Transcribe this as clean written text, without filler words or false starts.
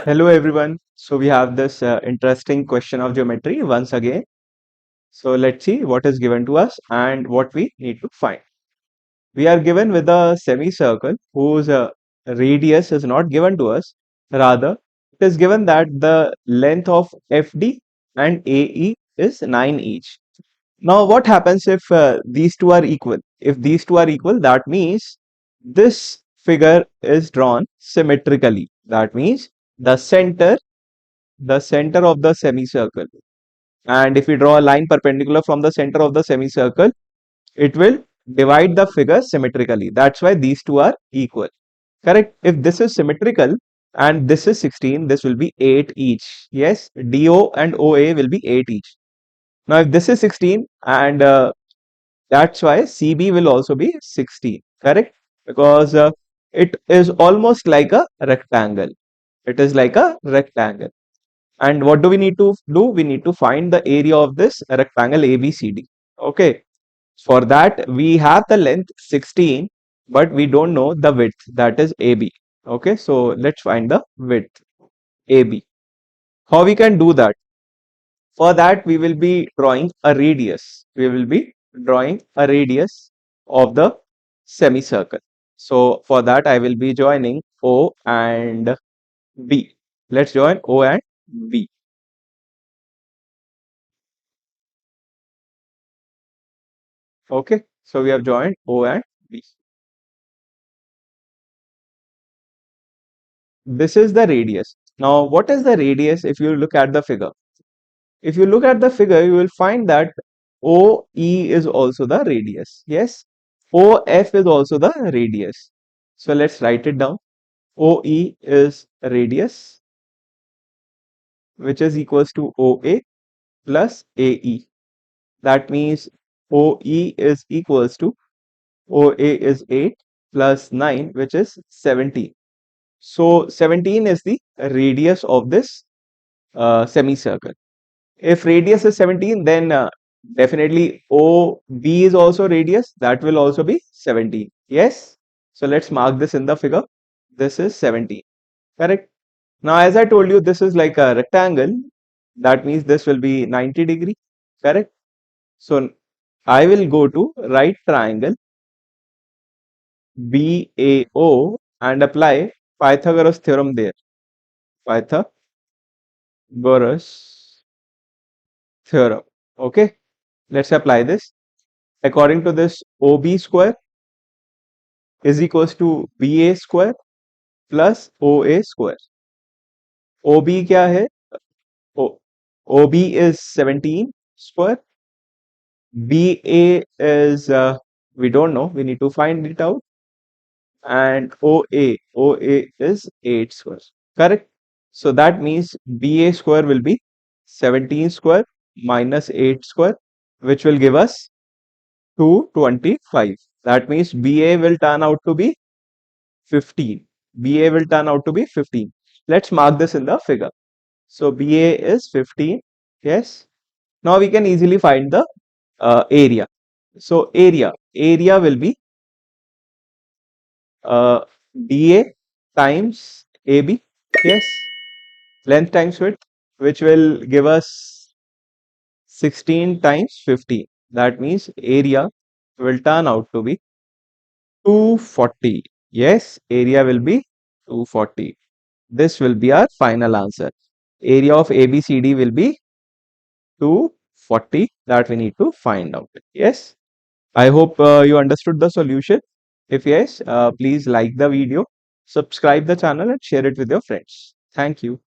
Hello everyone. So we have this interesting question of geometry once again. So let's see what is given to us and what we need to find. We are given with a semicircle whose radius is not given to us. Rather, it is given that the length of FD and AE is 9 each. Now what happens if these two are equal? If these two are equal, that means this figure is drawn symmetrically. That means the center of the semicircle, and if we draw a line perpendicular from the center of the semicircle, it will divide the figure symmetrically. That's why these two are equal. Correct. If this is symmetrical and this is 16, this will be 8 each. Yes, DO and OA will be 8 each. Now if this is 16, and that's why CB will also be 16. Correct, because it is almost like a rectangle. It is like a rectangle. And what do we need to do? We need to find the area of this rectangle ABCD. Okay. For that, we have the length 16, but we don't know the width, that is AB. Okay. So let's find the width AB. How we can do that? For that, we will be drawing a radius. We will be drawing a radius of the semicircle. So for that, I will be joining O and B. Let's join O and B. Okay, so we have joined O and B. This is the radius. Now, what is the radius if you look at the figure? If you look at the figure, you will find that OE is also the radius. Yes, OF is also the radius. So let's write it down. OE is radius, which is equals to OA plus AE. That means OE is equals to OA is 8 plus 9, which is 17. So 17 is the radius of this semicircle. If radius is 17, then definitely OB is also radius. That will also be 17. Yes. So let's mark this in the figure. This is 17. Correct. Now, as I told you, this is like a rectangle. That means this will be 90 degree. Correct. So I will go to right triangle BAO and apply Pythagoras theorem there. Pythagoras theorem. Okay, let's apply this. According to this, OB square is equals to BA square plus OA square. OB क्या है? OB is 17 square. BA is we don't know. We need to find it out. And OA is 8 square. Correct. So that means BA square will be 17 square minus 8 square, which will give us 225. That means BA will turn out to be 15. BA will turn out to be 15. Let's mark this in the figure. So BA is 15. Yes. Now we can easily find the area. So area will be DA times AB. Yes. Length times width, which will give us 16 times 15. That means area will turn out to be 240. Yes, area will be 240. This will be our final answer. Area of ABCD will be 240 that we need to find out. Yes, I hope you understood the solution. If yes, please like the video, subscribe the channel and share it with your friends. Thank you.